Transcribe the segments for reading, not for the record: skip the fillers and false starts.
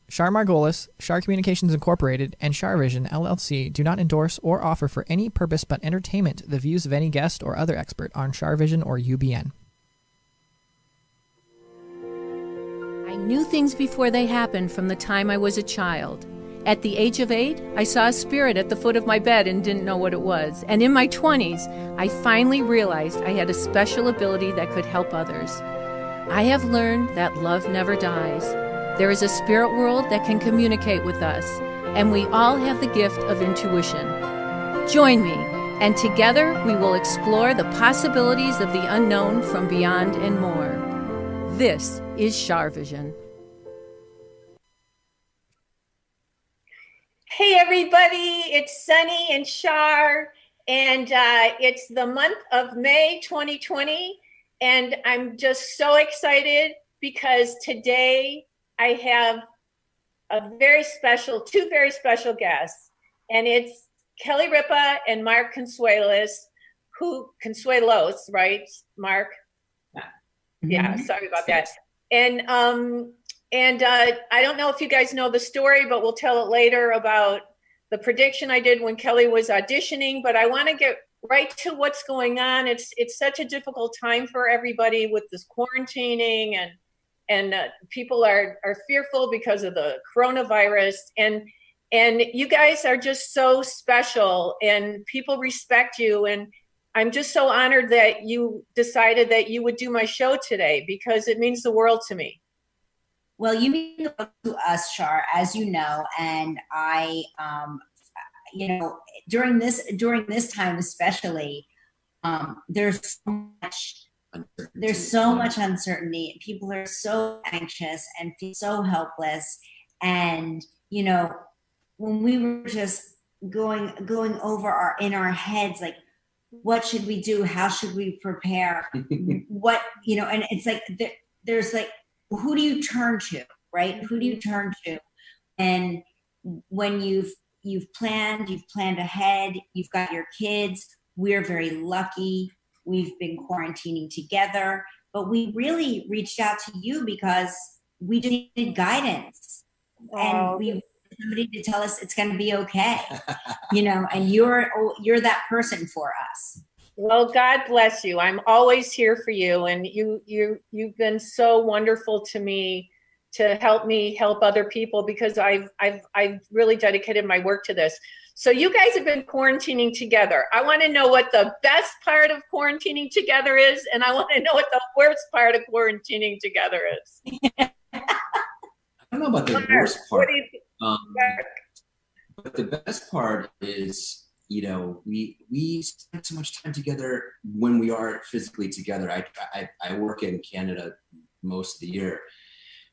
Char Margolis, Char Communications Incorporated, and Char Vision LLC do not endorse or offer for any purpose but entertainment the views of any guest or other expert on Char Vision or UBN. I knew things before they happened from the time I was a child. At the age of 8, I saw a spirit at the foot of my bed and didn't know what it was. And in my 20s, I finally realized I had a special ability that could help others. I have learned that love never dies. There is a spirit world that can communicate with us, and we all have the gift of intuition. Join me, and together we will explore the possibilities of the unknown from beyond and more. This is Char Vision. Hey everybody, it's Sunny and Char, and it's the month of May 2020, and I'm just so excited because today I have two very special guests, and it's Kelly Ripa and Mark Consuelos, right, Mark? Yeah, sorry about that. And I don't know if you guys know the story, but we'll tell it later about the prediction I did when Kelly was auditioning. But I want to get right to what's going on. It's such a difficult time for everybody with this quarantining, and people are fearful because of the coronavirus. And you guys are just so special, and people respect you. And I'm just so honored that you decided that you would do my show today, because it means the world to me. Well, you mean the world to us, Char, as you know, and I, during this time especially, there's so much uncertainty. People are so anxious and feel so helpless. And when we were just going over in our heads, like, what should we do? How should we prepare? What, and it's like, there's like, who do you turn to, right? Who do you turn to? And when you've planned ahead, you've got your kids. We're very lucky. We've been quarantining together, but we really reached out to you because we just needed guidance. And we somebody to tell us it's going to be okay, and you're that person for us. Well, God bless you. I'm always here for you. And you've been so wonderful to me to help other people, because I've really dedicated my work to this. So you guys have been quarantining together. I want to know what the best part of quarantining together is, and I want to know what the worst part of quarantining together is. I don't know about the worst part. But the best part is, we spend so much time together when we are physically together. I work in Canada most of the year,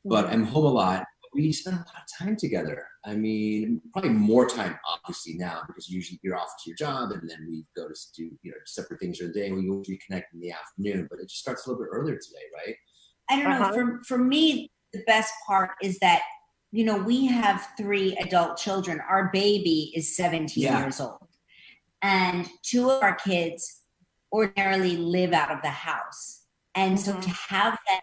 but I'm home a lot. We spend a lot of time together. I mean, probably more time, obviously, now, because usually you're off to your job and then we go to do, separate things during the day and we reconnect in the afternoon, but it just starts a little bit earlier today, right? I don't know. For me, the best part is that, we have 3 adult children. Our baby is 17 years old. And 2 of our kids ordinarily live out of the house. And so to have that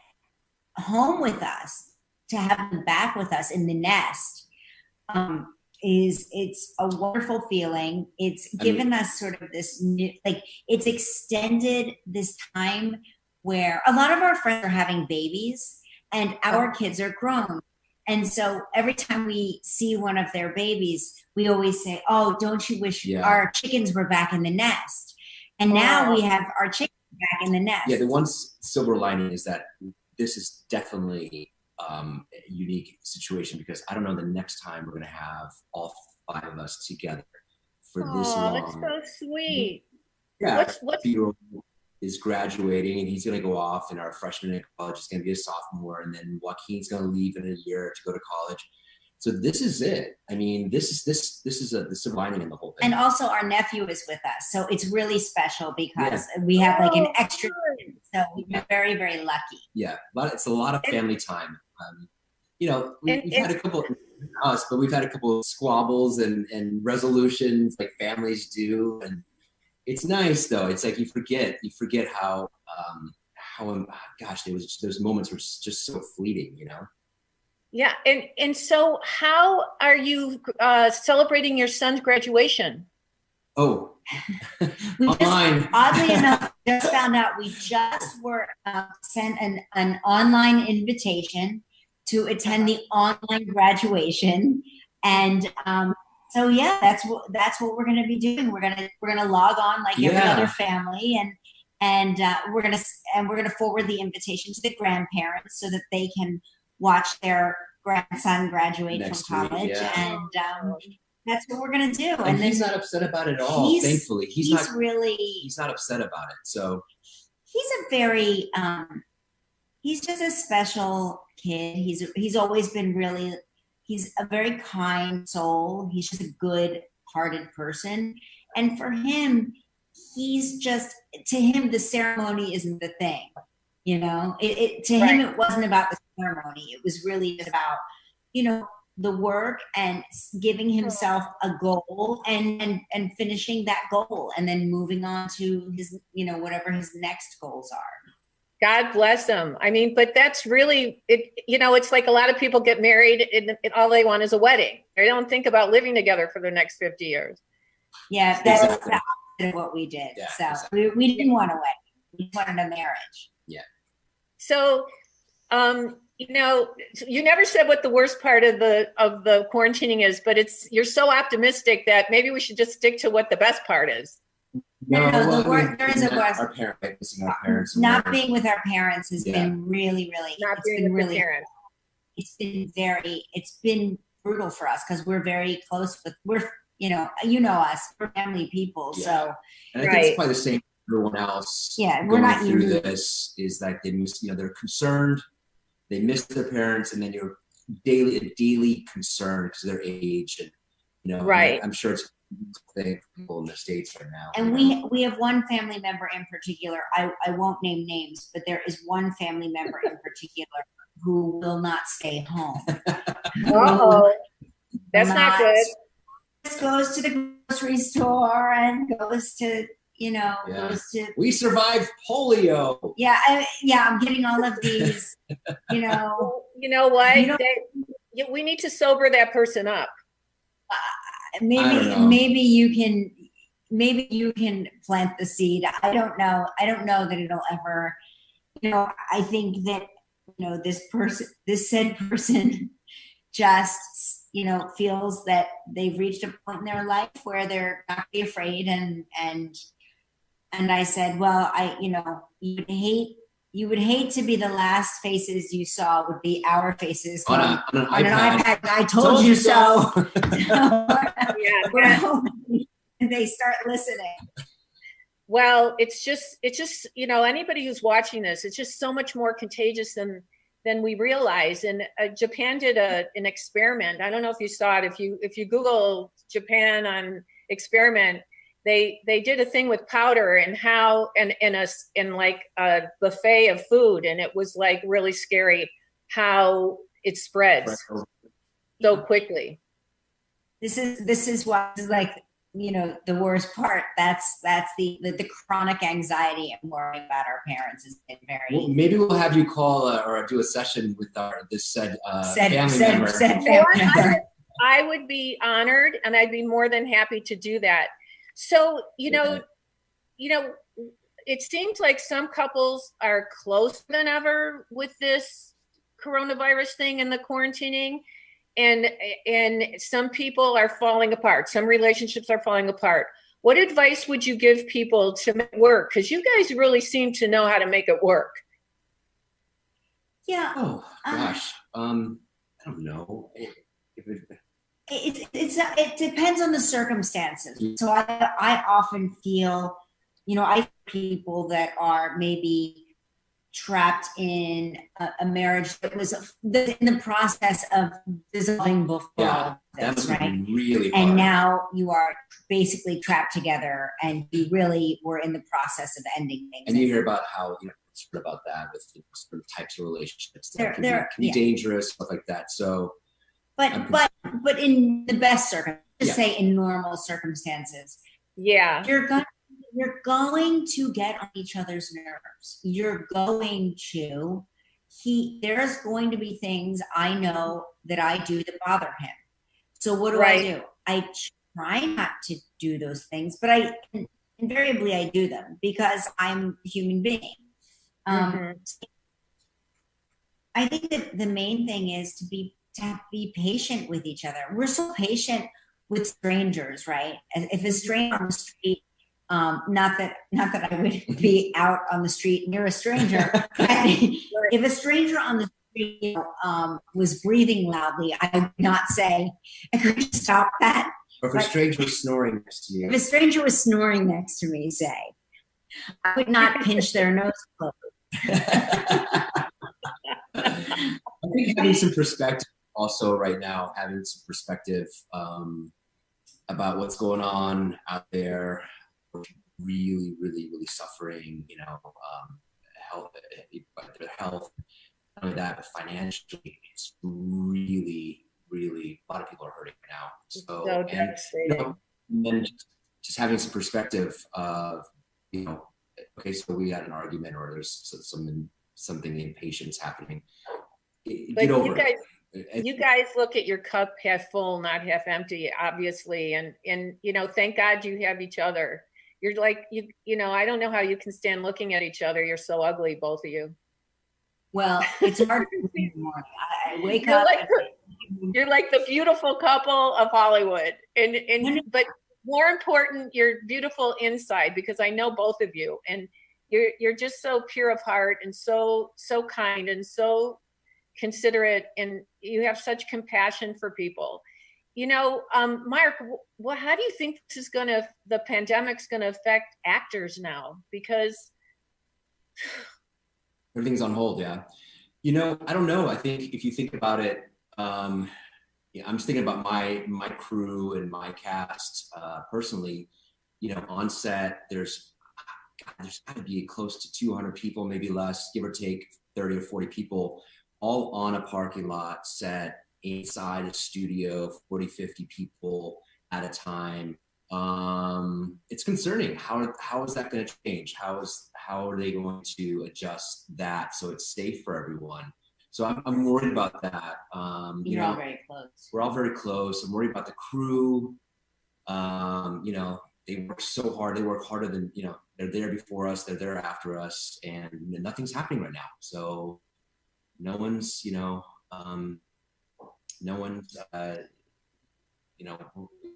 home with us, to have them back with us in the nest, it's a wonderful feeling. It's given us sort of this new, it's extended this time where a lot of our friends are having babies and our kids are grown. And so every time we see one of their babies, we always say, oh, don't you wish our chickens were back in the nest? And now we have our chickens back in the nest. Yeah, the one silver lining is that this is definitely a unique situation, because I don't know the next time we're going to have all 5 of us together for this long. That's so sweet. Yeah, what's is graduating and he's going to go off, and our freshman in college is going to be a sophomore, and then Joaquin's going to leave in a year to go to college. So this is it. I mean, this is the silver lining in the whole thing. And also our nephew is with us, so it's really special because we have like an extra kid, so we're very, very lucky. Yeah, it's a lot of family time. We've had a couple but we've had a couple of squabbles and resolutions like families do, and it's nice though. It's like you forget how gosh, those moments were just so fleeting, Yeah. And so how are you celebrating your son's graduation? Oh, Oddly enough, just found out we just were sent an online invitation to attend the online graduation, and so yeah, that's what we're going to be doing. We're gonna log on like every other family, and we're gonna forward the invitation to the grandparents so that they can watch their grandson graduate from college, and that's what we're gonna do. And he's not upset about it at all. Thankfully, he's not upset about it. So he's just a special kid. He's always been he's a very kind soul. He's just a good-hearted person, and for him, to him the ceremony isn't the thing. You know, to him it wasn't about the ceremony. It was really about, the work and giving himself a goal and finishing that goal and then moving on to his, whatever his next goals are. God bless him. I mean, but that's really it. It's like a lot of people get married and all they want is a wedding. They don't think about living together for the next 50 years. Yeah, that's what we did. Yeah, so exactly. we didn't want a wedding. We wanted a marriage. Yeah. So, you never said what the worst part of the quarantining is, but you're so optimistic that maybe we should just stick to what the best part is. No, there is a worst. Our parents. Not being with our parents has been really, really. Not being with your parents. It's been brutal for us because we're very close we're us, we're family people. Yeah. So, and I think it's probably the same for everyone else. Yeah, we're not through this. Is that they miss, they're concerned. They miss their parents, and then you're daily concerned because of their age, and right. And I'm sure it's a thing for people in the States right now. And we have one family member in particular. I won't name names, but there is one family member in particular who will not stay home. Oh, that's not good. Just goes to the grocery store and goes to. We survived polio. Yeah, I'm getting all of these. You know what? We need to sober that person up. Maybe you can plant the seed. I don't know that it'll ever. I think that this said person, just feels that they've reached a point in their life where they're not be afraid and I said, well, you would hate to be the last faces you saw would be our faces on an iPad. I told you so. They start listening. Well, it's just anybody who's watching this, it's just so much more contagious than we realize. And Japan did an experiment. I don't know if you saw it. If you Google Japan on experiment. They did a thing with powder and how in like a buffet of food, and it was like really scary how it spreads so quickly. This is what is like the worst part. That's the chronic anxiety and worry about our parents has been very. Well, maybe we'll have you call or do a session with this family member. I would be honored, and I'd be more than happy to do that. So, it seems like some couples are closer than ever with this coronavirus thing and the quarantining, and some people are falling apart. Some relationships are falling apart. What advice would you give people to make it work? Because you guys really seem to know how to make it work. Yeah. Oh, gosh. I don't know. It depends on the circumstances. So I often feel, I people that are maybe trapped in a marriage that was in the process of dissolving before this, right? Really hard. And now you are basically trapped together, and you really were in the process of ending things. And you hear about how about that with certain types of relationships that can be dangerous, stuff like that. So. But in the best circumstances, say in normal circumstances, you're going to get on each other's nerves. You're going to, there's going to be things I know that I do that bother him. So what do Right. I do? I try not to do those things, but invariably I do them because I'm a human being. Mhm. I think that the main thing is to be patient with each other. We're so patient with strangers, right? If a stranger on the street, not that I would be out on the street near a stranger. If a stranger on the street was breathing loudly, I would not say, "Could you stop that?" Or if a stranger was snoring next to you. If a stranger was snoring next to me, say, I would not pinch their nose close. I think having some perspective also right now, having some perspective about what's going on out there, really, really, really suffering, health, their health, not only that, but financially, it's really, really, a lot of people are hurting right now. So devastating. And then just having some perspective of, okay, so we had an argument or there's something impatience happening. But Get over it. You guys look at your cup half full, not half empty, obviously. And thank God you have each other. You're like, I don't know how you can stand looking at each other. You're so ugly, both of you. Well, it's hard to in the morning. I wake up. You're like the beautiful couple of Hollywood. But more important, you're beautiful inside, because I know both of you, and you're just so pure of heart and so kind and so considerate, and you have such compassion for people. Mark, how do you think the pandemic's gonna affect actors now? Because everything's on hold. Yeah. I don't know. I think if you think about it, I'm just thinking about my crew and my cast personally. On set, there's got to be close to 200 people, maybe less, give or take 30 or 40 people, all on a parking lot set inside a studio, 40, 50 people at a time. It's concerning. How is that going to change? How are they going to adjust that so it's safe for everyone? So I'm worried about that. You're all very close. We're all very close. I'm worried about the crew. They work so hard. They work harder than, they're there before us. They're there after us, and nothing's happening right now. So no one's,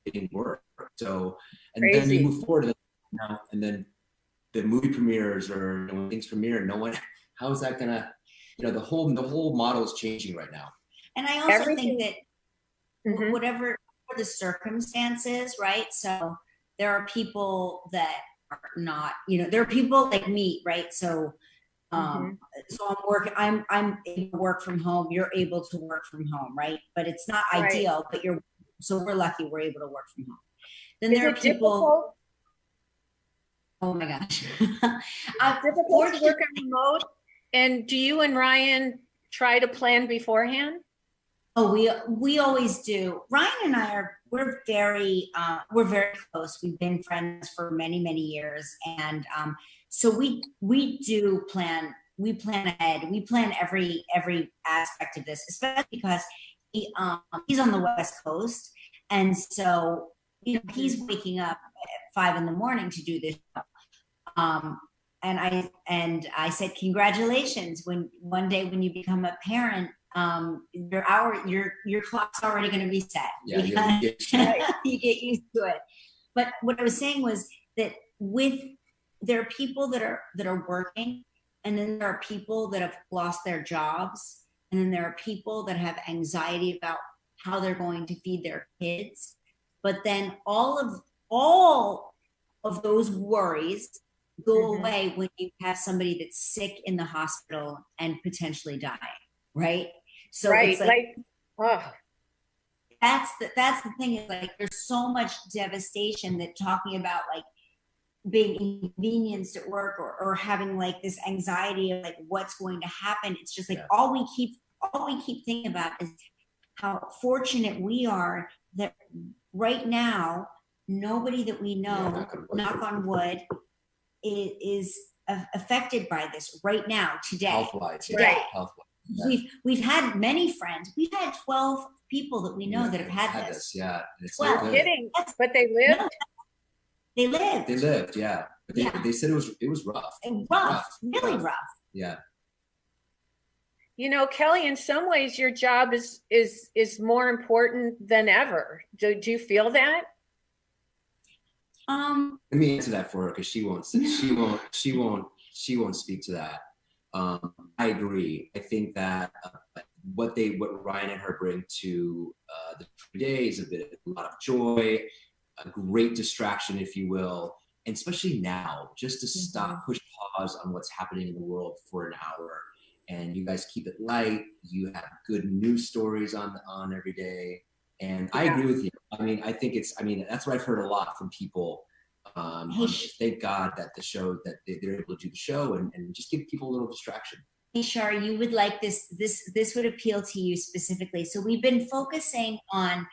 getting work. So, and Crazy. then you move forward, and then the movie premieres or when things premiere, how is that gonna, the whole model is changing right now. And I also think that Mm-hmm. whatever the circumstances, right? So there are people that are not, there are people like me, right? So, so I'm able to work from home. You're able to work from home, right? But it's not ideal, but so we're lucky we're able to work from home. Then there are people. Difficult? Oh my gosh. Difficult to work on remote. And do you and Ryan try to plan beforehand? Oh, we always do. Ryan and we're very close. We've been friends for many, many years. And so we do plan. We plan ahead. We plan every aspect of this, especially because he's on the West Coast. And so, he's waking up at 5 a.m. to do this show. And I said, congratulations. When one day when you become a parent, your clock's already going to be set. Yeah, you get used to it. But what I was saying was that there are people that are working, and then there are people that have lost their jobs, and then there are people that have anxiety about how they're going to feed their kids. But then all of those worries go away when you have somebody that's sick in the hospital and potentially dying, right? So it's that's the thing, is like there's so much devastation that talking about like being inconvenienced at work or having like this anxiety of like what's going to happen. It's just like all we keep thinking about is how fortunate we are that right now nobody that we know, knock on wood, is affected by this right now, today. Health-wise, today. Right. Health-wise. Yeah. We've had many friends. We've had 12 people that we know that have had this. Yeah. It's Well, not good. Kidding, but they lived. No, they lived. They lived, yeah. But they said it was rough. Really rough. Yeah. You know, Kelly, in some ways, your job is more important than ever. Do you feel that? Let me answer that for her because she won't speak to that. I agree. I think that what Ryan and her bring to the 3 days, a lot of joy, a great distraction, if you will, and especially now, just to stop, push pause on what's happening in the world for an hour. And you guys keep it light. You have good news stories on every day. And I agree with you. I think that's what I've heard a lot from people. Thank God that the show, that they're able to do the show and just give people a little distraction. Hey, Char, you would like this would appeal to you specifically. So we've been focusing on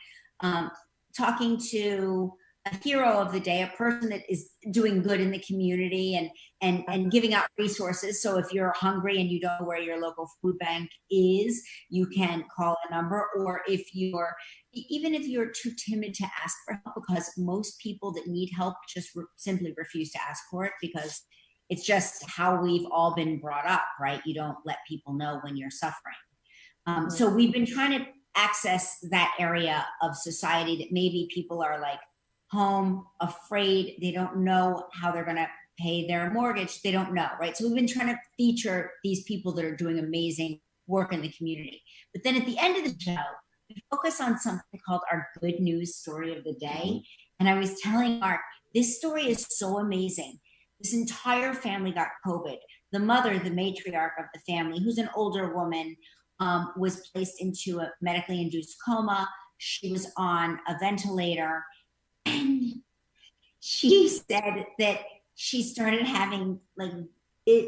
talking to a hero of the day, a person that is doing good in the community and giving out resources. So if you're hungry and you don't know where your local food bank is, you can call a number. Or even if you're too timid to ask for help, because most people that need help just simply refuse to ask for it, because it's just how we've all been brought up, right? You don't let people know when you're suffering. So we've been trying to access that area of society that maybe people are like home, afraid, they don't know how they're going to pay their mortgage, they don't know, right? So we've been trying to feature these people that are doing amazing work in the community. But then at the end of the show, we focus on something called our good news story of the day. And I was telling Mark, this story is so amazing. This entire family got COVID. The mother, the matriarch of the family, who's an older woman, was placed into a medically induced coma. She was on a ventilator. And she said that she started having like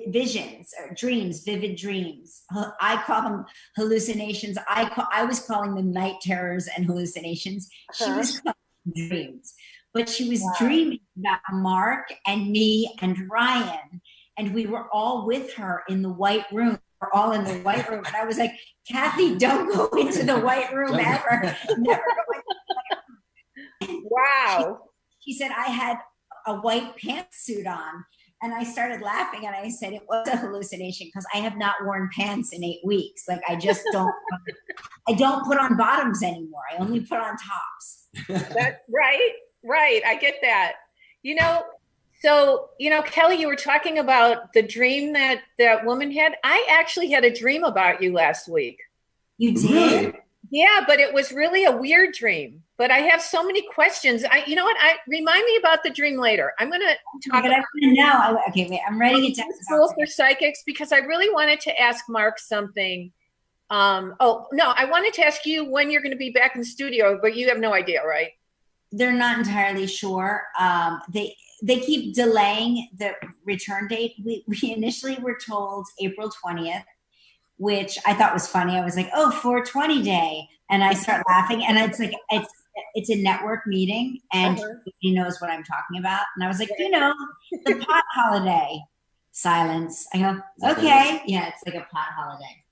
visions or dreams, vivid dreams. I call them hallucinations. I was calling them night terrors and hallucinations. She was calling them dreams. But she was dreaming about Mark and me and Ryan. And we were all with her in the white room. We're all in the white room. And I was like, Kathy, don't go into the white room ever. Never go into the white room. Wow. She said I had a white pantsuit on. And I started laughing and I said it was a hallucination because I have not worn pants in 8 weeks. Like I just don't, I don't put on bottoms anymore. I only put on tops. That's right. Right. I get that. So, Kelly, you were talking about the dream that woman had. I actually had a dream about you last week. You did? Really? Yeah, but it was really a weird dream. But I have so many questions. You know what? Remind me about the dream later. I'm going to talk about it now. Okay, wait. I'm writing it down. School for psychics because I really wanted to ask Mark something. No, I wanted to ask you when you're going to be back in the studio, but you have no idea, right? They're not entirely sure. They keep delaying the return date. We initially were told April 20th, which I thought was funny. I was like, oh, 420 day. And I start laughing. And it's like, it's a network meeting and he knows what I'm talking about. And I was like, the pot holiday. Silence. I go, okay. Yeah, it's like a pot holiday.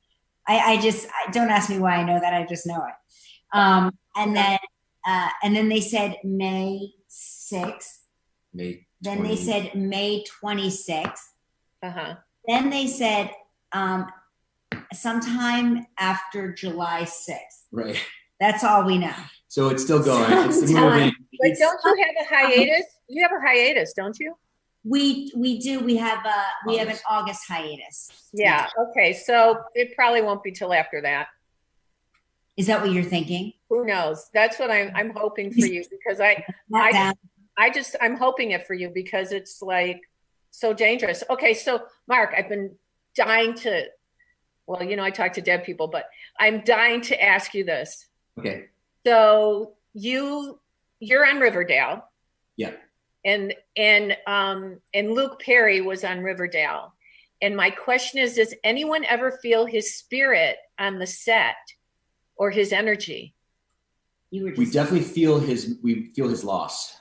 I don't ask me why I know that. I just know it. And then they said May 6th. Then they said May 26th. Then they said sometime after July 6th. Right. That's all we know. So it's still going. It's moving. But don't you have a hiatus? You have a hiatus, don't you? We do. We have an August hiatus. Yeah. Okay. So it probably won't be till after that. Is that what you're thinking? Who knows? That's what I'm hoping for you because I'm hoping it for you because it's like so dangerous. Okay. So Mark, I've been dying to, I talk to dead people, but I'm dying to ask you this. Okay. So you're on Riverdale. Yeah. And Luke Perry was on Riverdale. And my question is, does anyone ever feel his spirit on the set or his energy? We definitely feel his loss.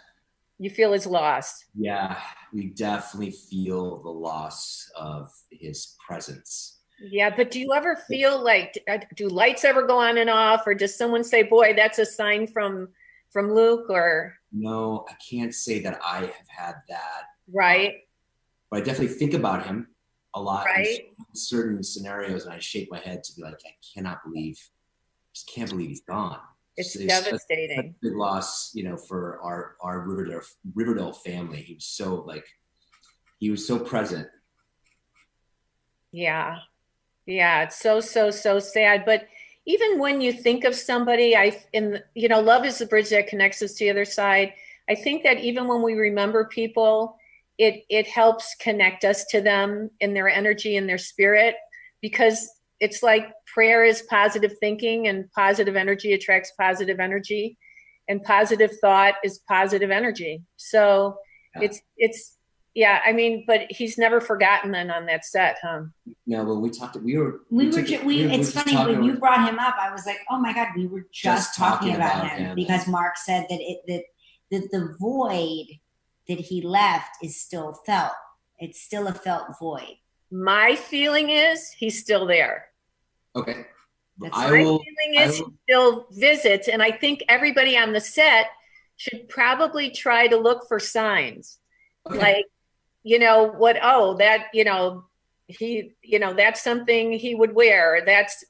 You feel his loss. Yeah, we definitely feel the loss of his presence. Yeah, but do you ever feel like, do lights ever go on and off, or does someone say, boy, that's a sign from Luke? Or No, I can't say that I have had that. right, But I definitely think about him a lot in right. certain scenarios, and I shake my head to be like, I just can't believe he's gone. It's It's devastating. a big loss, you know, for our Riverdale family. He was so present. Yeah. Yeah, it's so, so, so sad. But even when you think of somebody, love is the bridge that connects us to the other side. I think that even when we remember people, it helps connect us to them in their energy and their spirit, because it's like prayer is positive thinking, and positive energy attracts positive energy, and positive thought is positive energy. So Yeah. it's yeah, I mean, but he's never forgotten then on that set, huh? No, when we talked, it's funny when you brought him up, I was like, oh my God, we were just talking about him, because Mark said that the void that he left is still felt. It's still a void. My feeling is he's still there. Okay. My feeling is he still visits, and I think everybody on the set should probably try to look for signs. Okay. Like, that's something he would wear. That's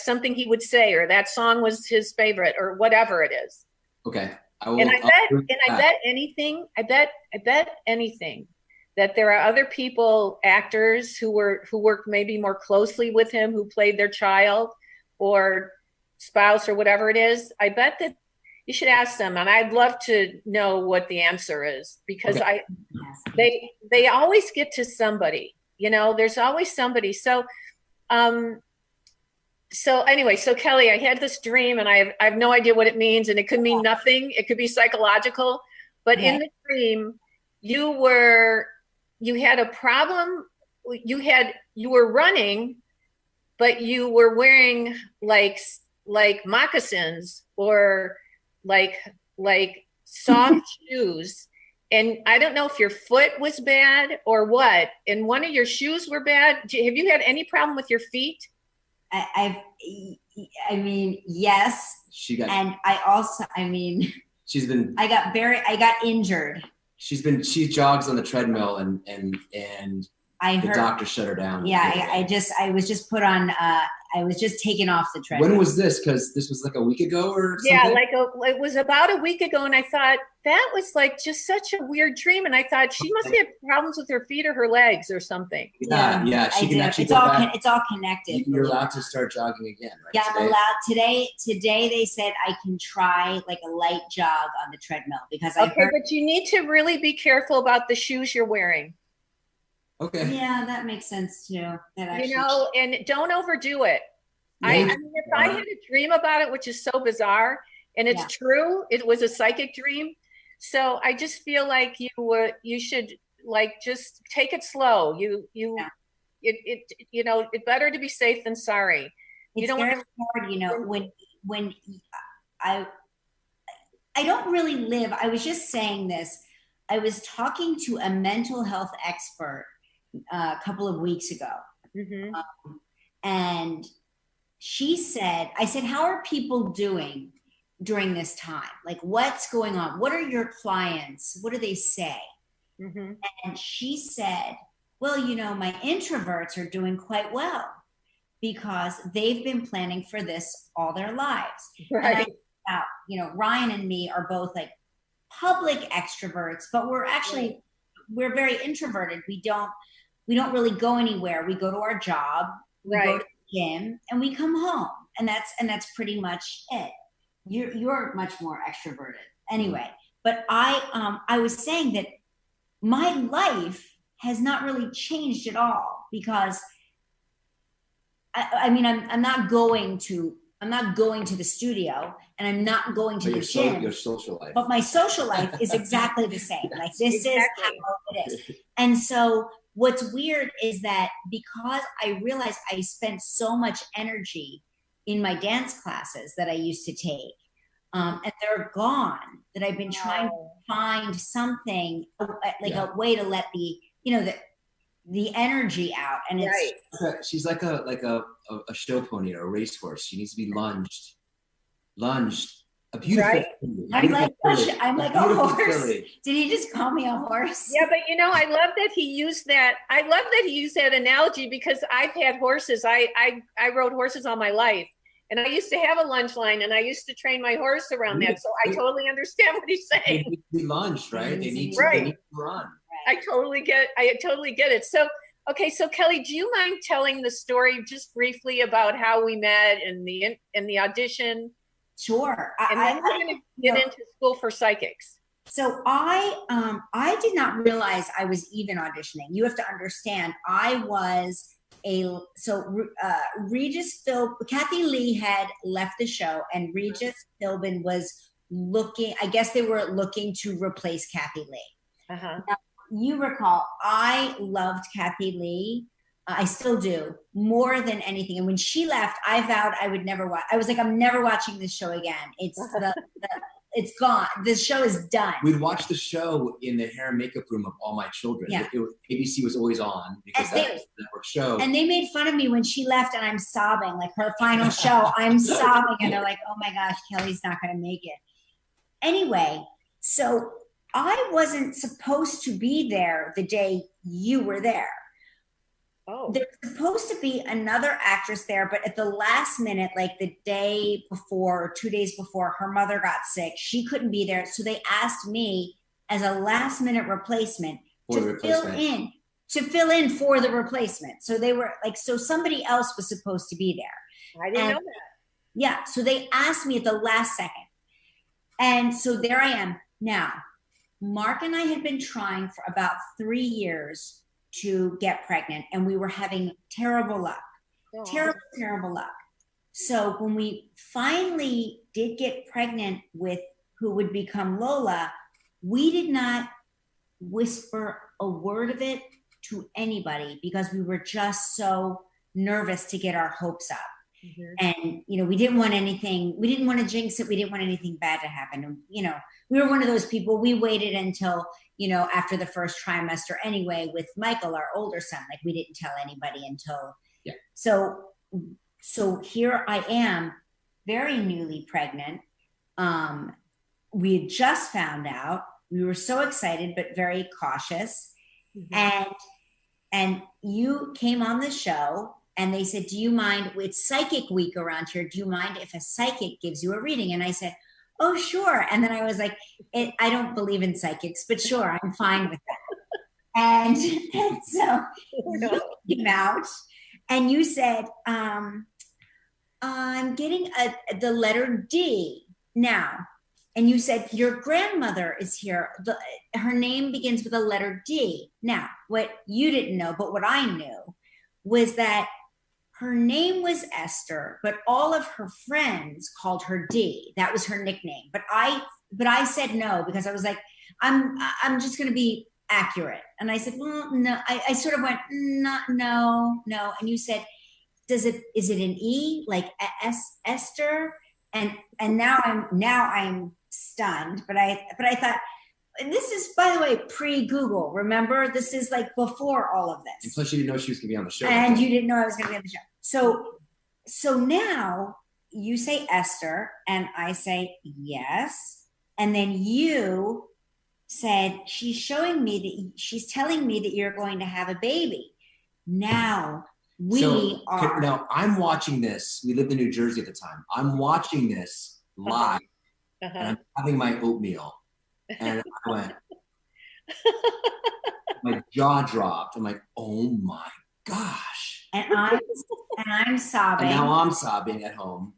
something he would say, or that song was his favorite, or whatever it is. Okay. I bet anything that there are other people, actors who worked maybe more closely with him, who played their child or spouse or whatever it is. I bet that you should ask them, and I'd love to know what the answer is, because they always get to somebody. There's always somebody. So anyway, so Kelly, I had this dream, and I have no idea what it means, and it could mean nothing. It could be psychological, but in the dream, you had a problem. You were running, but you were wearing like moccasins, or like soft shoes. And I don't know if your foot was bad or what, and one of your shoes were bad. Have you had any problem with your feet? I mean, yes. I got injured. She jogs on the treadmill, and the doctor shut her down. Yeah, I was just put on. I was just taken off the treadmill. When was this? Because this was like a week ago or something? Yeah, it was about a week ago, and I thought that was like just such a weird dream, and I thought she must have problems with her feet or her legs or something. Yeah. She can actually it's all connected. You're allowed to start jogging again, right? Yeah, I'm allowed today. Today they said I can try like a light jog on the treadmill, because but you need to really be careful about the shoes you're wearing. Okay. Yeah, that makes sense too. And don't overdo it. I mean, if I had a dream about it, which is so bizarre, and it's true, it was a psychic dream. So I just feel like you should like just take it slow. It's better to be safe than sorry. It's very hard, when I don't really live. I was just saying this. I was talking to a mental health expert a couple of weeks ago. Mm-hmm. And I said, how are people doing during this time? Like, what's going on? What are your clients? What do they say? Mm-hmm. And she said, well, my introverts are doing quite well, because they've been planning for this all their lives. Right. And Ryan and me are both like public extroverts, but we're very introverted. We don't really go anywhere. We go to our job, we go to the gym, and we come home, and that's pretty much it. You're much more extroverted anyway. But I was saying that my life has not really changed at all, because I'm not going to the studio, and I'm not going to the gym. Your social life. But my social life is exactly the same. Like, this is how it is. And so what's weird is that, because I realized I spent so much energy in my dance classes that I used to take, and they're gone, that I've been trying to find something like a way to let the energy out. And it's she's like a show pony or a racehorse. She needs to be lunged. A beautiful. Right? I'm like a horse. Filly. Did he just call me a horse? Yeah, but I love that he used that. I love that he used that analogy because I've had horses. I rode horses all my life, and I used to have a lunge line, and I used to train my horse around that. So I totally understand what he's saying. They need to be lunged, right? They need to run. I totally get it. So, okay, so Kelly, do you mind telling the story just briefly about how we met and the audition? Sure. And then we're going to get into School for Psychics. So I did not realize I was even auditioning. You have to understand, I was Regis Kathy Lee had left the show, and Regis Philbin was looking, I guess they were looking to replace Kathy Lee. Uh-huh. Now, you recall, I loved Kathy Lee. I still do, more than anything. And when she left, I vowed I would never watch. I was like, I'm never watching this show again. It's it's gone. This show is done. We'd watch the show in the hair and makeup room of all my children. Yeah. ABC was always on because that was the network show. And they made fun of me when she left, and I'm sobbing, like her final show. I'm sobbing, and they're like, "Oh my gosh, Kelly's not going to make it." Anyway, so I wasn't supposed to be there the day you were there. Oh. There's supposed to be another actress there, but at the last minute, like the day before or 2 days before, her mother got sick. She couldn't be there. So they asked me as a last minute replacement to fill in for the replacement. So they were like, so somebody else was supposed to be there. I didn't know that. Yeah. So they asked me at the last second. And so there I am. Now, Mark and I had been trying for about 3 years to get pregnant, and we were having terrible luck. Terrible luck. So when we finally did get pregnant with who would become Lola, we did not whisper a word of it to anybody because we were just so nervous to get our hopes up. Mm-hmm. And, we didn't want anything, we didn't want to jinx it. We didn't want anything bad to happen. And, we were one of those people, we waited until, after the first trimester anyway, with Michael, our older son, like we didn't tell anybody until, so here I am, very newly pregnant. We had just found out, we were so excited, but very cautious. Mm-hmm. And you came on the show, and they said, do you mind, it's psychic week around here, do you mind if a psychic gives you a reading? And I said, oh, sure. And then I was like, I don't believe in psychics, but sure, I'm fine with that. And so you came out and you said, I'm getting the letter D now. And you said, your grandmother is here. Her name begins with a letter D. Now, what you didn't know, but what I knew was that her name was Esther, but all of her friends called her D. That was her nickname. But I said no, because I was like, I'm just going to be accurate. And I said, well, no. I sort of went, no. And you said, is it an E, like Esther? And now I'm stunned. But I thought, and this is, by the way, pre-Google. Remember, this is like before all of this. And plus, you didn't know she was going to be on the show. And you didn't know I was going to be on the show. So now you say Esther, and I say yes. And then you said, she's telling me that you're going to have a baby. Now Now I'm watching this. We lived in New Jersey at the time. I'm watching this live, and I'm having my oatmeal. And I went, my jaw dropped. I'm like, oh my gosh. And I'm sobbing. And now I'm sobbing at home.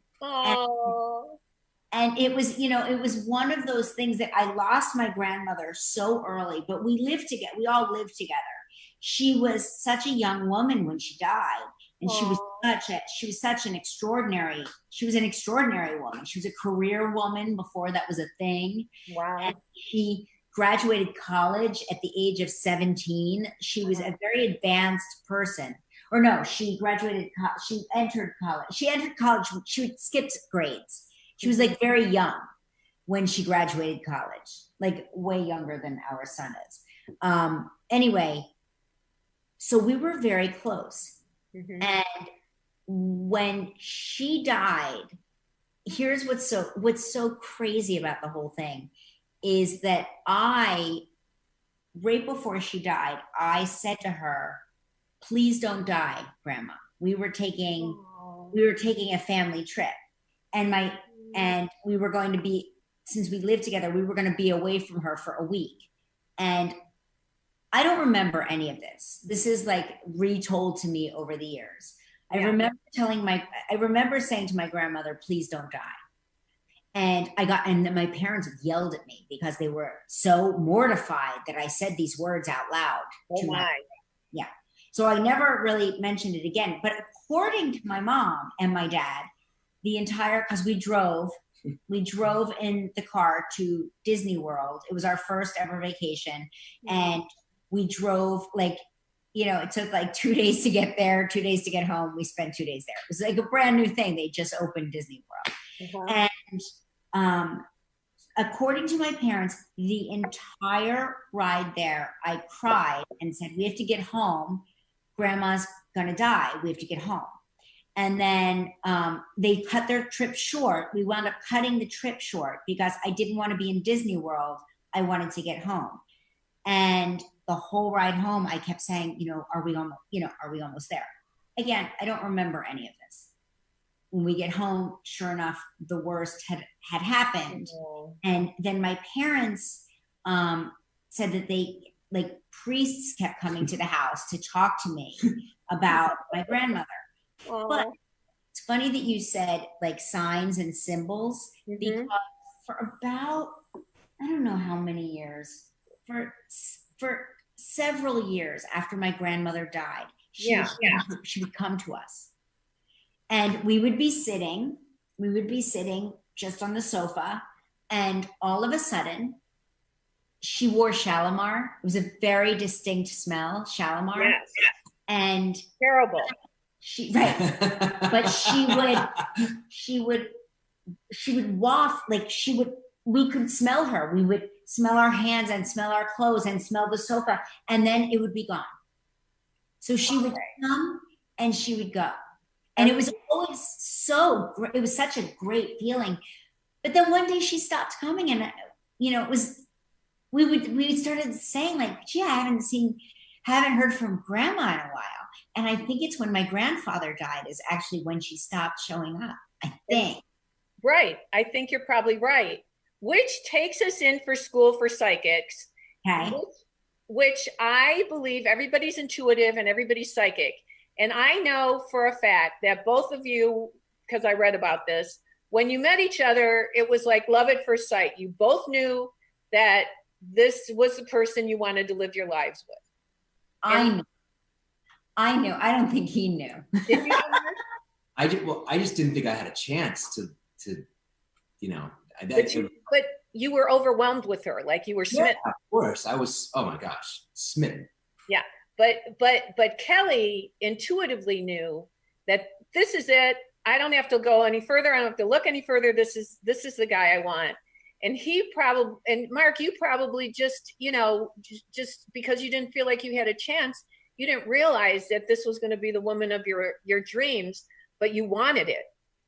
And it was, it was one of those things that I lost my grandmother so early, but we lived together. We all lived together. She was such a young woman when she died. And she was an extraordinary woman. She was a career woman before that was a thing. Wow. And she graduated college at the age of 17. She was a very advanced person. Or no, she entered college. She skipped grades. She was like very young when she graduated college. like way younger than our son is. Anyway, so we were very close. Mhm. And when she died, here's what's so crazy about the whole thing is that right before she died, I said to her, please don't die, Grandma. We were taking a family trip, and we were going to be, since we lived together, we were going to be away from her for a week. And I don't remember any of this. This is like retold to me over the years. I remember saying to my grandmother, please don't die. And then my parents yelled at me because they were so mortified that I said these words out loud. Oh my. Yeah. So I never really mentioned it again. But according to my mom and my dad, because we drove in the car to Disney World. It was our first ever vacation. And we drove it took like 2 days to get there, 2 days to get home. We spent 2 days there. It was like a brand new thing. They just opened Disney World. And according to my parents, the entire ride there, I cried and said, we have to get home. Grandma's going to die. We have to get home. And then they cut their trip short. We wound up cutting the trip short because I didn't want to be in Disney World. I wanted to get home. And the whole ride home, I kept saying, are we almost there? Again, I don't remember any of this. When we get home, sure enough, the worst had happened. Oh. And then my parents said that priests kept coming to the house to talk to me about my grandmother. Oh. But it's funny that you said like signs and symbols, because for about, I don't know how many years, for several years after my grandmother died, she would come to us. And we would be sitting just on the sofa, and all of a sudden, she wore Shalimar. It was a very distinct smell, Shalimar. Yes. And terrible. But she would waft, we could smell her. We would smell our hands and smell our clothes and smell the sofa, and then it would be gone. So she would come and she would go. And it was always it was such a great feeling. But then one day she stopped coming, and it was, we started saying like, gee, I haven't heard from Grandma in a while. And I think it's when my grandfather died is actually when she stopped showing up, I think. Right. I think you're probably right. Which takes us in for School for Psychics, okay. Which I believe everybody's intuitive and everybody's psychic. And I know for a fact that both of you, because I read about this, when you met each other, it was like love at first sight. You both knew that this was the person you wanted to live your lives with. I knew. I don't think he knew. Did you? I just didn't think I had a chance to But you were overwhelmed with her, like you were smitten. Yeah, of course. I was, oh my gosh, smitten. Yeah. But Kelly intuitively knew that this is it. I don't have to go any further. I don't have to look any further. This is the guy I want. And Mark, you probably just because you didn't feel like you had a chance, you didn't realize that this was going to be the woman of your dreams, but you wanted it.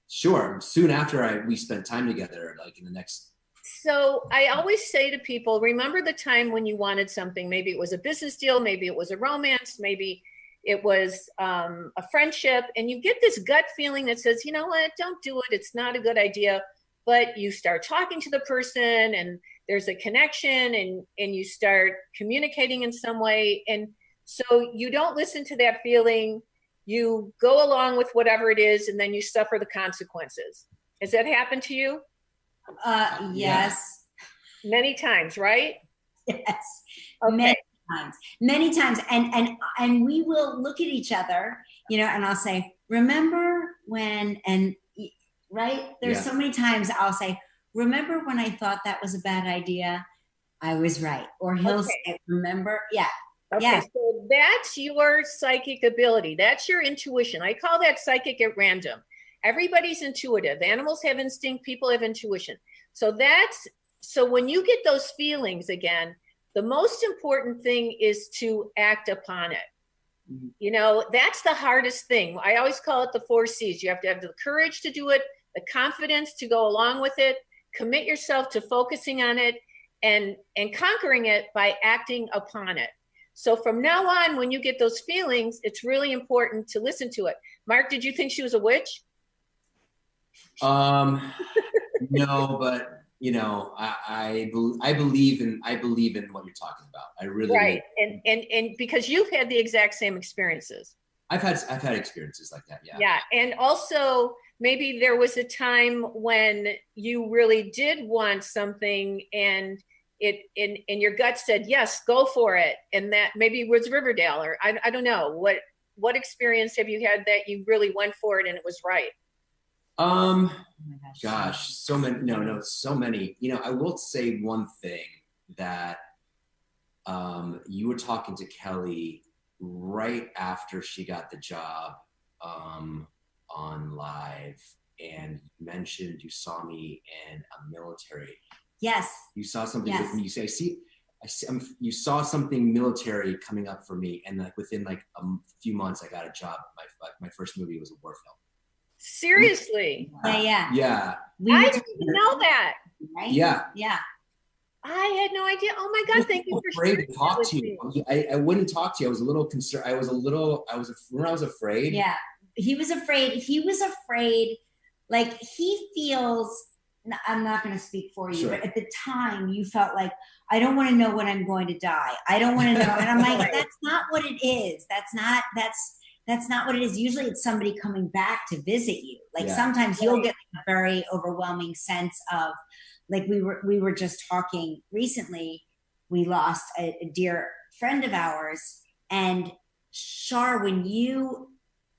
Sure. Soon after we spent time together, like in the next. So I always say to people, remember the time when you wanted something. Maybe it was a business deal. Maybe it was a romance. Maybe it was a friendship. And you get this gut feeling that says, you know what, don't do it. It's not a good idea. But you start talking to the person and there's a connection and you start communicating in some way. And so you don't listen to that feeling. You go along with whatever it is, and then you suffer the consequences. Has that happened to you? Yes. Many times, right? Yes. Okay. Many times. And we will look at each other, and I'll say, remember when, and right? There's so many times I'll say, remember when I thought that was a bad idea? I was right. Or he'll say, remember? Yeah. Okay, yeah. So that's your psychic ability. That's your intuition. I call that psychic at random. Everybody's intuitive. Animals have instinct. People have intuition. So that's so when you get those feelings again, the most important thing is to act upon it. You know, that's the hardest thing. I always call it the 4 C's. You have to have the courage to do it, the confidence to go along with it, commit yourself to focusing on it, and conquering it by acting upon it. So from now on, when you get those feelings, it's really important to listen to it. Mark, did you think she was a witch? No, but you know, I believe in what you're talking about. I really right. And because you've had the exact same experiences. I've had experiences like that. Yeah. Yeah. And also maybe there was a time when you really did want something and your gut said, yes, go for it. And that maybe was Riverdale, or I don't know. What experience have you had that you really went for it and it was right? Oh my Gosh, so many. No, so many. You know, I will say one thing that you were talking to Kelly right after she got the job on live, and you mentioned you saw me in a military. Yes. You saw something Yes. with me. You say, you saw something military coming up for me, and like within like a few months, I got a job. My first movie was a war film. Seriously? Yeah. I didn't even know that. Right? Yeah. Yeah. I had no idea. Oh my God! Thank you for afraid sharing to talk that to with you. me. I wouldn't talk to you. I was a little concerned. I was afraid. Yeah. He was afraid. Like, he feels, I'm not going to speak for you, Sure. but at the time you felt like, I don't want to know when I'm going to die. I don't want to know. And I'm like, that's not what it is. That's not what it is. Usually it's somebody coming back to visit you. Like, sometimes you'll get a very overwhelming sense of, like, we were just talking recently, we lost a dear friend of ours, and Char, when you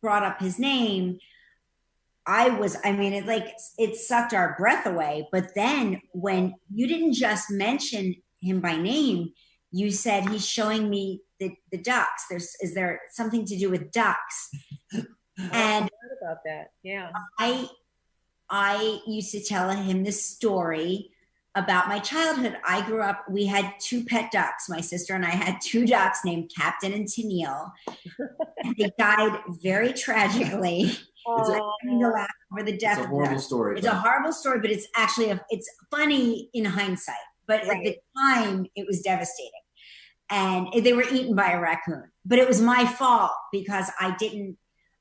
brought up his name, it sucked our breath away. But then when you didn't just mention him by name, you said, he's showing me the ducks. Is there something to do with ducks? And I heard about that. Yeah. I used to tell him this story about my childhood. I grew up, we had 2 pet ducks. My sister and I had 2 ducks named Captain and Tennille. And they died very tragically. Laugh over the death. It's a horrible story. It's a horrible story, but it's actually it's funny in hindsight. But at the time, it was devastating. And they were eaten by a raccoon. But it was my fault because I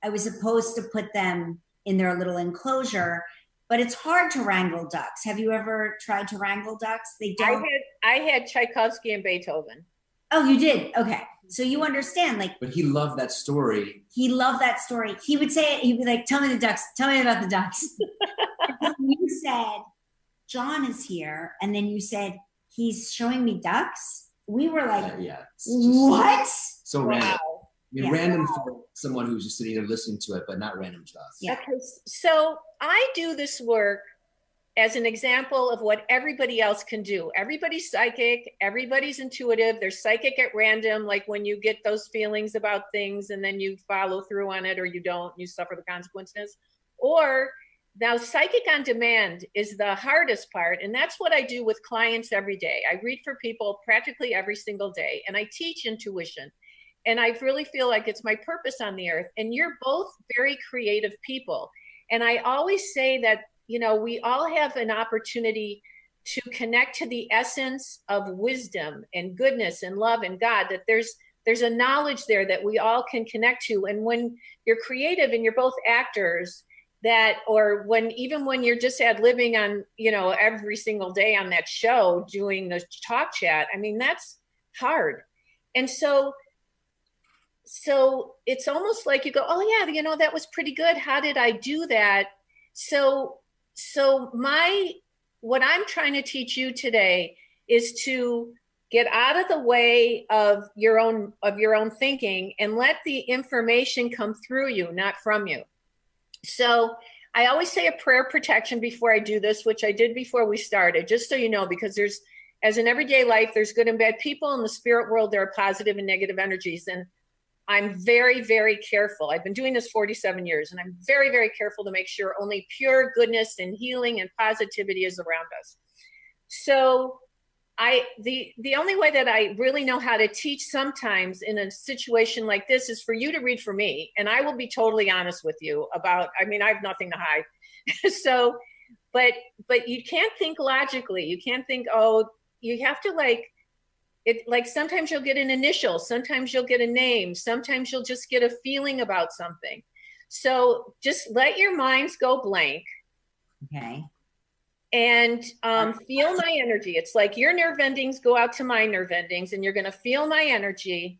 was supposed to put them in their little enclosure. But it's hard to wrangle ducks. Have you ever tried to wrangle ducks? They don't. I had Tchaikovsky and Beethoven. Oh, you did? Okay. So you understand, like. But he loved that story. He loved that story. He would say it. He'd be like, tell me the ducks. Tell me about the ducks. You said, John is here. And then you said, he's showing me ducks. We were like, what? So random. Random for someone who's just sitting there listening to it, but not random to us. Yeah. Okay. So I do this work as an example of what everybody else can do. Everybody's psychic, everybody's intuitive, they're psychic at random, like when you get those feelings about things and then you follow through on it, or you don't, you suffer the consequences. Or now psychic on demand is the hardest part. And that's what I do with clients every day. I read for people practically every single day, and I teach intuition. And I really feel like it's my purpose on the earth. And you're both very creative people. And I always say that, you know, we all have an opportunity to connect to the essence of wisdom and goodness and love and God, that there's a knowledge there that we all can connect to. And when you're creative and you're both actors, even when you're just living on, you know, every single day on that show, doing the talk chat, I mean, that's hard. And so it's almost like you go, oh yeah, you know, that was pretty good. How did I do that? So what I'm trying to teach you today is to get out of the way of your own thinking and let the information come through you, not from you. So I always say a prayer protection before I do this, which I did before we started, just so you know, because as in everyday life, there's good and bad people. In the spirit world, there are positive and negative energies. And I'm very, very careful. I've been doing this 47 years, and I'm very, very careful to make sure only pure goodness and healing and positivity is around us. So the only way that I really know how to teach sometimes in a situation like this is for you to read for me. And I will be totally honest with you about, I mean, I have nothing to hide. So, but you can't think logically. You can't think, oh, you have to like sometimes you'll get an initial, sometimes you'll get a name, sometimes you'll just get a feeling about something. So just let your minds go blank. Okay. And feel my energy. It's like your nerve endings go out to my nerve endings, and you're going to feel my energy.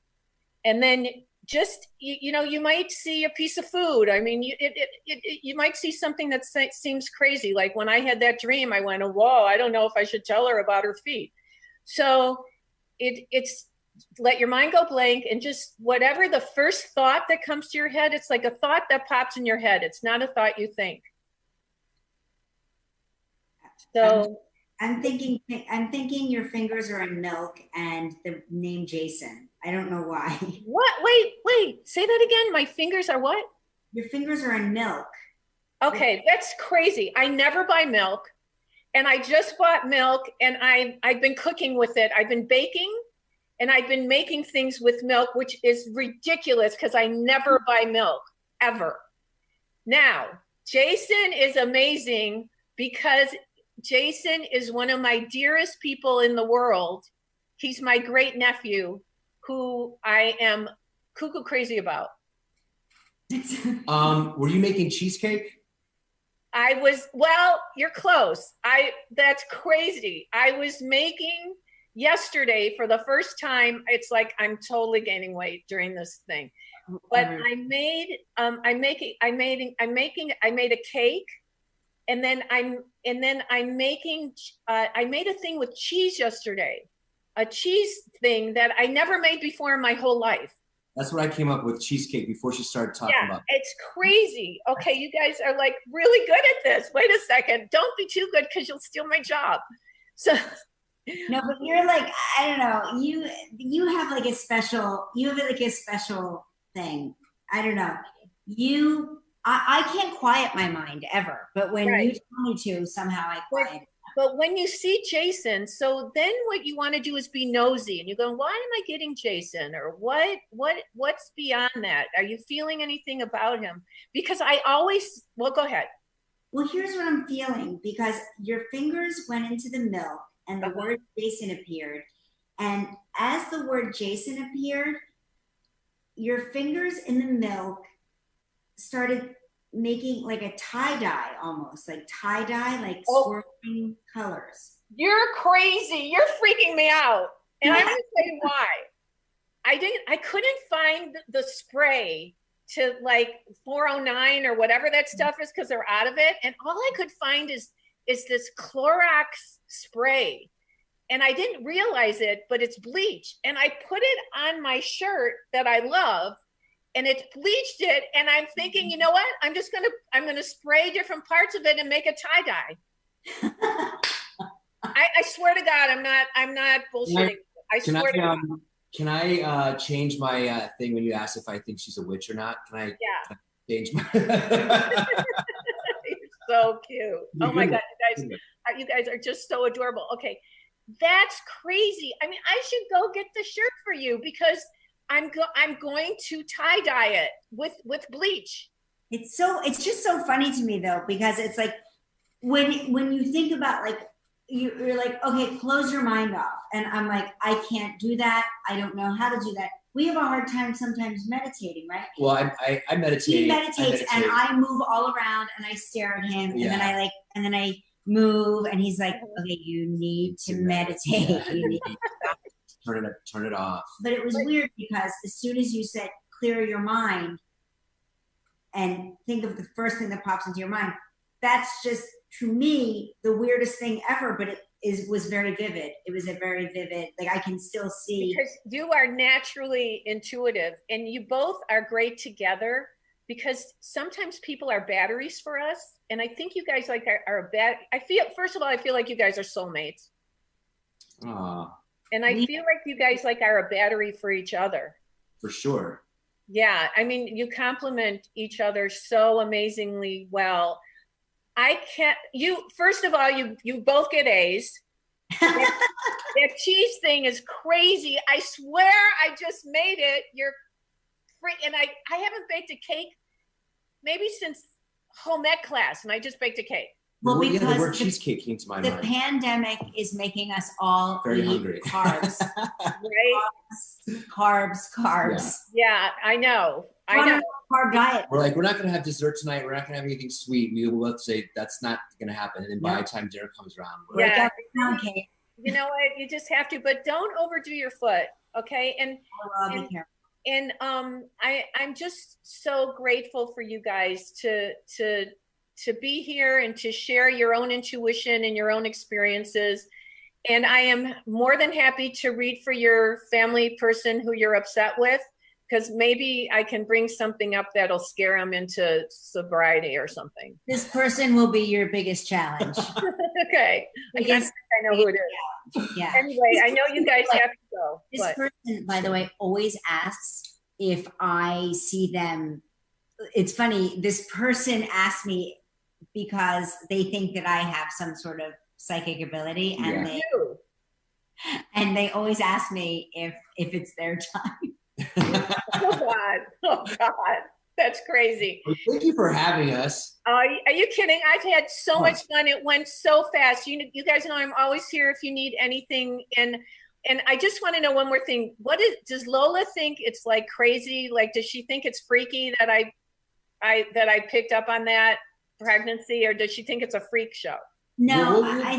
And then just, you know, you might see a piece of food. I mean, you might see something that seems crazy. Like when I had that dream, I went, oh, whoa, I don't know if I should tell her about her feet. So it's let your mind go blank, and just whatever the first thought that comes to your head, it's like a thought that pops in your head. It's not a thought you think. So I'm thinking your fingers are in milk and the name Jason. I don't know why. What? Wait, say that again. My fingers are what? Your fingers are in milk. Okay, that's crazy. I never buy milk, and I just bought milk, and I've been cooking with it. I've been baking, and I've been making things with milk, which is ridiculous because I never buy milk ever. Now, Jason is amazing because Jason is one of my dearest people in the world. He's my great nephew who I am cuckoo crazy about. Were you making cheesecake? Well, you're close. That's crazy. I was making yesterday for the first time. It's like I'm totally gaining weight during this thing. But I made a cake. And then I'm making, I made a thing with cheese yesterday, a cheese thing that I never made before in my whole life. That's what I came up with, cheesecake, before she started talking about. It's crazy. Okay, you guys are like really good at this. Wait a second. Don't be too good because you'll steal my job. So. No, but you're like, I don't know, you have like a special thing. I don't know. I can't quiet my mind ever, but when you tell me to, somehow I quiet it. But when you see Jason, so then what you want to do is be nosy, and you go, why am I getting Jason? Or what's beyond that? Are you feeling anything about him? Because well, go ahead. Well, here's what I'm feeling, because your fingers went into the milk and the word Jason appeared. And as the word Jason appeared, your fingers in the milk started making like a tie-dye, almost like tie-dye, like swirling colors. You're crazy. You're freaking me out. And I'm going to tell you why. I couldn't find the spray to like 409 or whatever that stuff is, because they're out of it. And all I could find is this Clorox spray. And I didn't realize it, but it's bleach. And I put it on my shirt that I love, and it's bleached it. And I'm thinking, you know what? I'm going to spray different parts of it and make a tie-dye. I swear to God, I'm not bullshitting. I swear to God. Can I change my thing when you ask if I think she's a witch or not? Can I change my... You're so cute. Oh my God, you guys are just so adorable. Okay, that's crazy. I mean, I should go get the shirt for you, because I'm going to tie-dye it with bleach. It's just so funny to me though, because it's like when you think about like, you're like, okay, close your mind off. And I'm like, I can't do that. I don't know how to do that. We have a hard time sometimes meditating, right? Well, I meditate. He meditates, and I move all around and I stare at him, and then I move, and he's like, okay, you need to meditate. You need to turn it off. But it was weird, because as soon as you said clear your mind and think of the first thing that pops into your mind, that's just, to me, the weirdest thing ever, but it was very vivid. It was a very vivid, like I can still see. Because you are naturally intuitive, and you both are great together, because sometimes people are batteries for us. And I think you guys like are first of all, I feel like you guys are soulmates. Aww. And I feel like you guys like are a battery for each other. For sure. Yeah. I mean, you complement each other so amazingly well. First of all, you both get A's. That cheese thing is crazy. I swear I just made it. You're free. And I haven't baked a cake maybe since home ec class, and I just baked a cake. Well, because the word cheesecake came to my mind. The pandemic is making us all very eat hungry. Carbs. Right? Carbs. Yeah, I know. I know. Carb diet. We're like, we're not going to have dessert tonight. We're not going to have anything sweet. We will say that's not going to happen. And then by the time dinner comes around, we're Yeah. Okay. You know what? You just have to, but don't overdo your foot. Okay. And I'm just so grateful for you guys to be here and to share your own intuition and your own experiences. And I am more than happy to read for your family person who you're upset with, because maybe I can bring something up that'll scare them into sobriety or something. This person will be your biggest challenge. Okay. I know who it is. Yeah. Anyway, I know you guys have to go. This person, by the way, always asks if I see them. It's funny. This person asked me because they think that I have some sort of psychic ability, and they always ask me if it's their time. Oh God, that's crazy. Well, thank you for having us. Are you kidding? I've had so much fun. It went so fast. You guys know I'm always here if you need anything. And I just want to know one more thing. Does Lola think it's like crazy? Like, does she think it's freaky that I picked up on that pregnancy, or does she think it's a freak show? No, I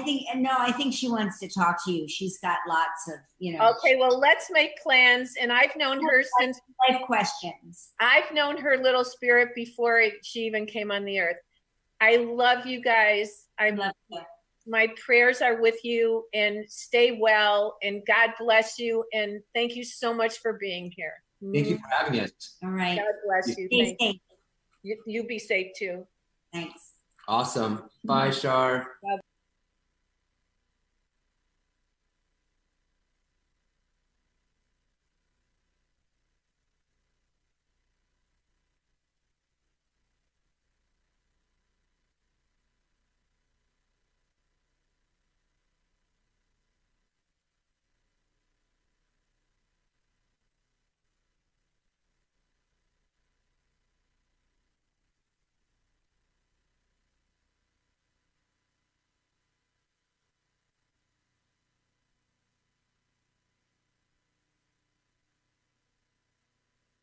think she wants to talk to you. She's got lots of, Okay, well, let's make plans. And I've known her since life questions. I've known her little spirit before she even came on the earth. I love you guys. I love you. My prayers are with you, and stay well, and God bless you. And thank you so much for being here. Thank you for having us. All right. God bless you. Stay safe. You be safe too. Thanks. Awesome. Bye, Char. Bye.